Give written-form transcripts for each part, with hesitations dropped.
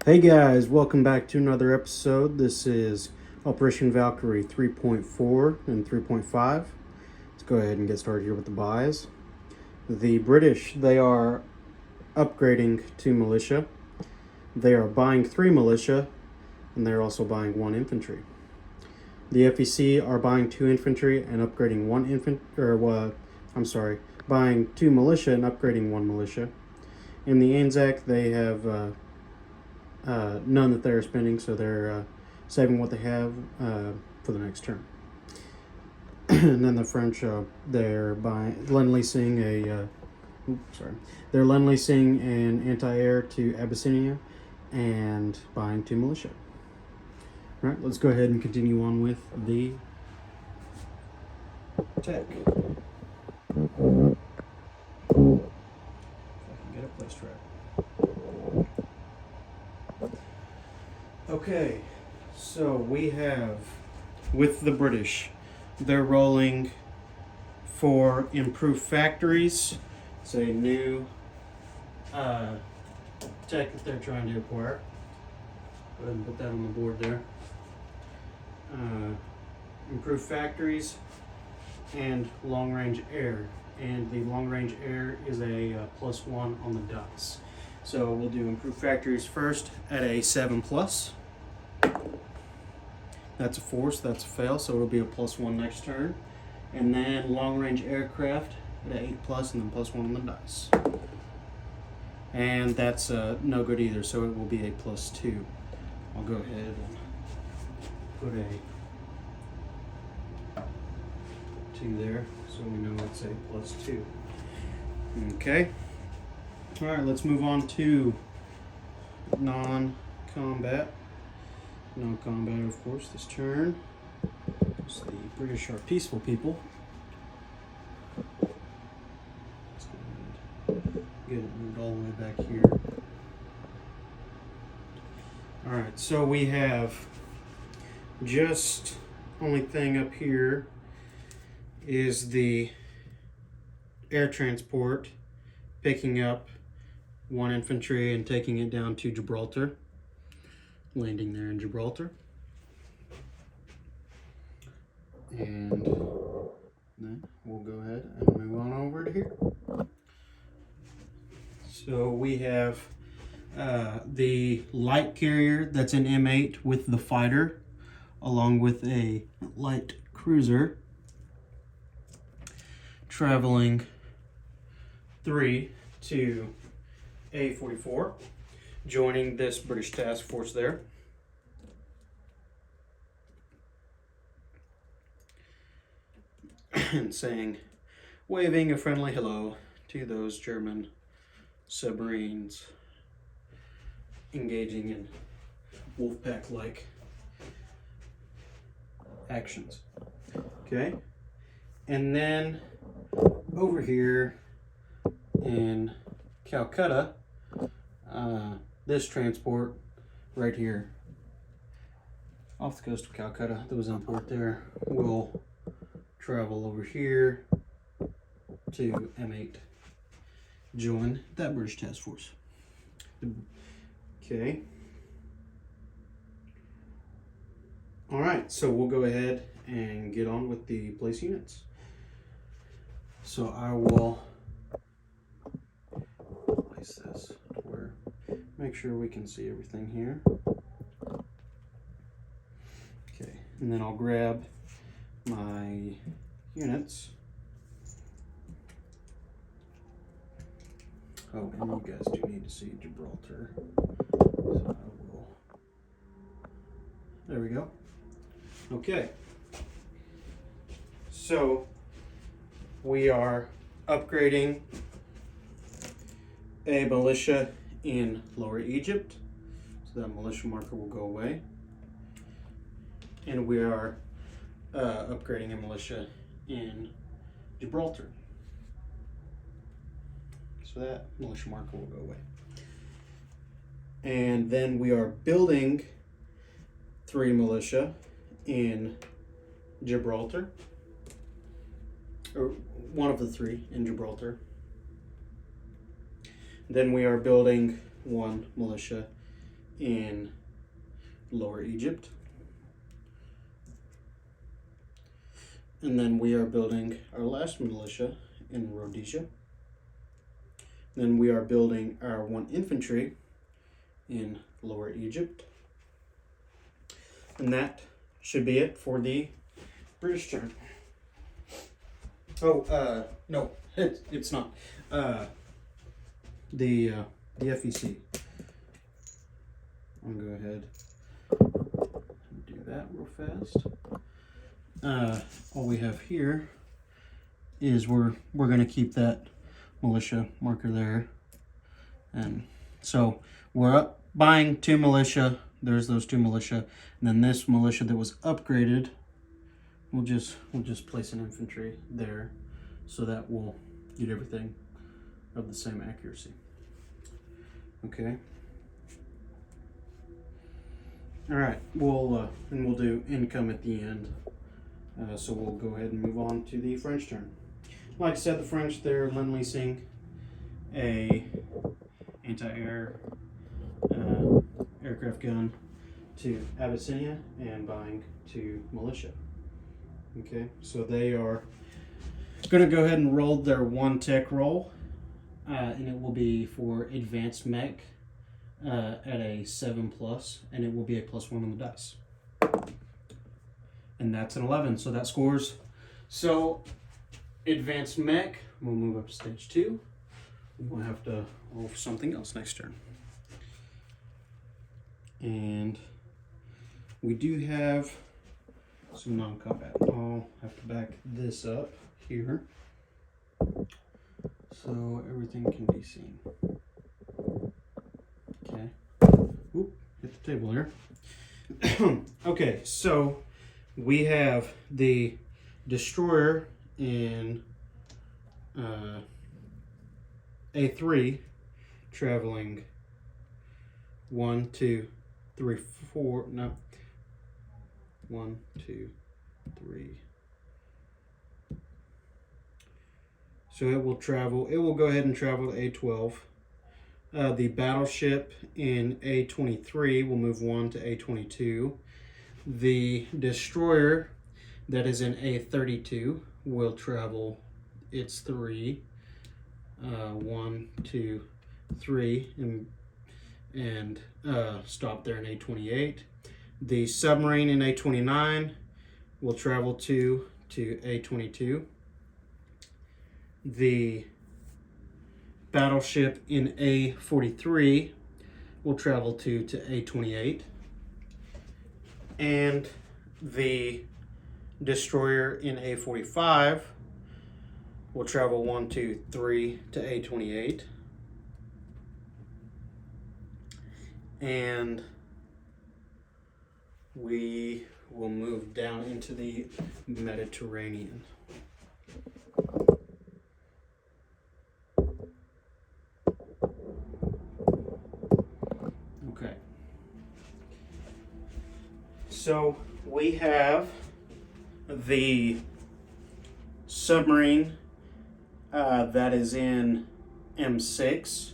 Hey guys, welcome back to another episode. This is Operation Valkyrie 3.4 and 3.5. Let's go ahead and get started here with the buys. The British, they are upgrading to militia. They are buying 3 militia, and they're also buying 1 infantry. The FEC are buying 2 infantry and upgrading 1 buying 2 militia and upgrading 1 militia. In the Anzac, they have none that they're spending, so they're saving what they have for the next turn. And then the French, they're lend-leasing an anti-air to Abyssinia and buying 2 militia. All right, let's go ahead and continue on with the tech. If I can get it placed right. Okay, so we have, with the British, they're rolling for improved factories. It's a new tech that they're trying to acquire. Go ahead and put that on the board there. Improved factories and long-range air. And the long-range air is a +1 on the dice. So we'll do improved factories first at a 7+. That's a 4, so that's a fail, so it'll be a +1 next turn. And then long-range aircraft at an 8+, and then +1 on the dice. And that's no good either, so it will be a +2. I'll go ahead and put a 2 there, so we know it's a +2. Okay. All right, let's move on to non-combat. Non-combat, of course, this turn. So the British are peaceful people. Let's go ahead and get it moved all the way back here. All right, so we have just only thing up here is the air transport picking up 1 infantry and taking it down to Gibraltar, landing there in Gibraltar. And then we'll go ahead and move on over to here. So we have the light carrier that's an M8 with the fighter, along with a light cruiser, traveling 3 to A44, joining this British task force there. And waving a friendly hello to those German submarines engaging in Wolfpack-like actions. Okay, and then over here in Calcutta, this transport right here off the coast of Calcutta that was on port there will travel over here to M8, join that British task force. Okay. All right, so we'll go ahead and get on with the place units. So I will place this where, make sure we can see everything here. Okay, and then I'll grab my units. Oh, and you guys do need to see Gibraltar. So I will. There we go. Okay. So we are upgrading a militia in Lower Egypt. So that militia marker will go away. And we are upgrading a militia in Gibraltar. So that militia marker will go away. And then we are building 3 militia in Gibraltar. Or one of the 3 in Gibraltar. Then we are building 1 militia in Lower Egypt. And then we are building our last militia in Rhodesia. Then we are building our 1 infantry in Lower Egypt. And that should be it for the British turn. Oh, no, it's not. The FEC. I'm gonna go ahead and do that real fast. All we have here is we're gonna keep that militia marker there, and so we're up buying 2 militia. There's those 2 militia, and then this militia that was upgraded, we'll just place an infantry there, so that we'll get everything of the same accuracy. Okay. All right. We'll do income at the end. So we'll go ahead and move on to the French turn. Like I said, the French, they're lend-leasing a anti-air aircraft gun to Abyssinia and buying 2 militia. Okay, so they are going to go ahead and roll their 1 tech roll, and it will be for advanced mech at a 7+, and it will be a +1 on the dice. And that's an 11, so that scores. So advanced mech, we'll move up to stage 2. We'll have to roll for something else next turn. And we do have some non-combat. I'll have to back this up here so everything can be seen. Okay. Oop, hit the table here. Okay, so we have the destroyer in A3 traveling 1, 2, 3, 4. No. 1, 2, 3. So it will travel. It will go ahead and travel to A12. The battleship in A23 will move 1 to A22. The destroyer that is in A32 will travel its 3. 1, 2, 3, and stop there in A28. The submarine in A29 will travel 2 to A22. The battleship in A43 will travel 2 to A28. And the destroyer in A45 will travel 1, 2, 3 to A28. And we will move down into the Mediterranean. Okay. So we have the submarine that is in M6.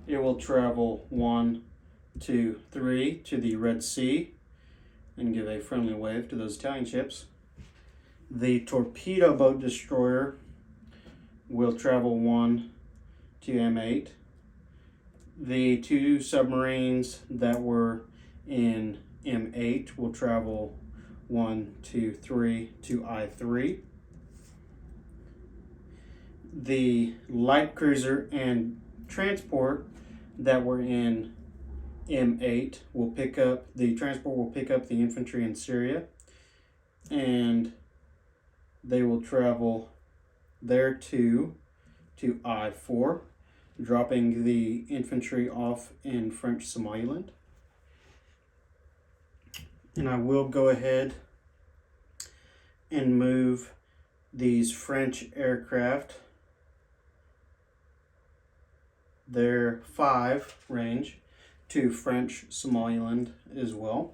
It will travel 1, 2, 3 to the Red Sea and give a friendly wave to those Italian ships. The torpedo boat destroyer will travel 1 to M8. The 2 submarines that were in M8 will travel 1, 2, 3 to I3. The light cruiser and transport that were in M8 will pick up, the transport will pick up the infantry in Syria, and they will travel there to I4, dropping the infantry off in French Somaliland. And I will go ahead and move these French aircraft, their 5 range, to French Somaliland as well.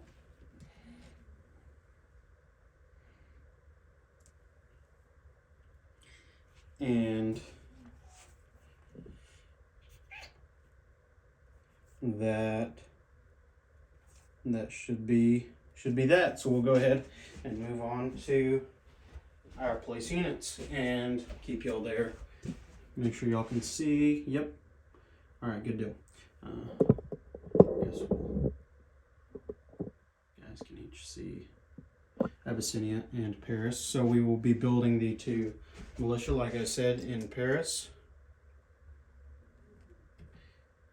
And that And that should be that. So we'll go ahead and move on to our place units and keep y'all there. Make sure y'all can see. Yep. All right, good deal. Guess we'll, guys can each see Abyssinia and Paris. So we will be building the 2 militia, like I said, in Paris.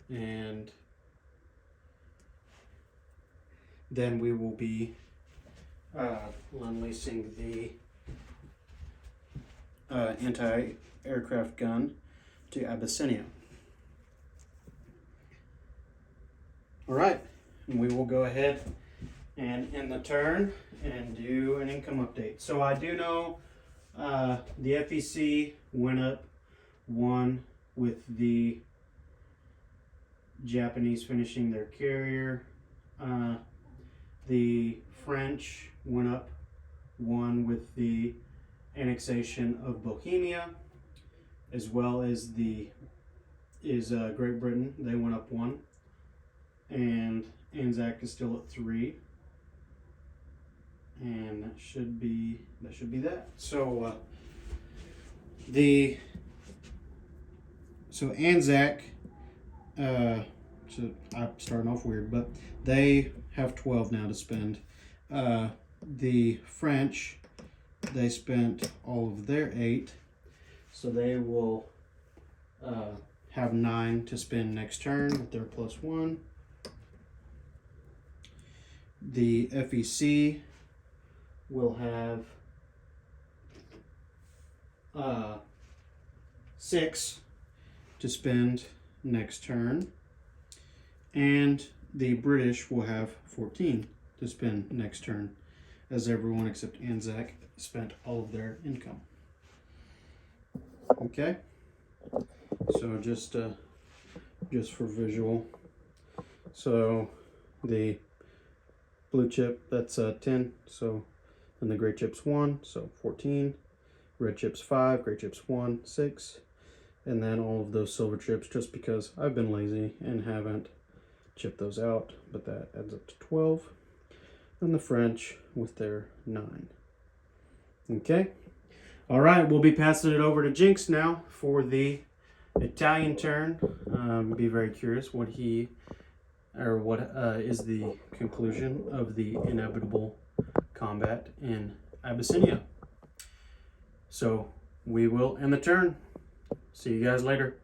And then we will be unleashing the anti-aircraft gun to Abyssinia. All right, and we will go ahead and end the turn and do an income update. So I do know the FEC went up 1 with the Japanese finishing their carrier. The French went up 1 with the annexation of Bohemia, as well as Great Britain. They went up 1, and Anzac is still at 3, and that should be that. So Anzac. So I'm starting off weird, but they have 12 now to spend. The French, they spent all of their 8, so they will have 9 to spend next turn with their +1. The FEC will have 6 to spend next turn, and the British will have 14 to spend next turn, as everyone except Anzac spent all of their income. Okay, so just for visual, so the blue chip, that's 10, so and the gray chip's 1, so 14, red chip's 5, gray chip's 1, 6, and then all of those silver chips, just because I've been lazy and haven't chipped those out, but that adds up to 12. And the French with their 9. Okay. All right, we'll be passing it over to Jinx now for the Italian turn. Be very curious what is the conclusion of the inevitable combat in Abyssinia. So we will end the turn. See you guys later.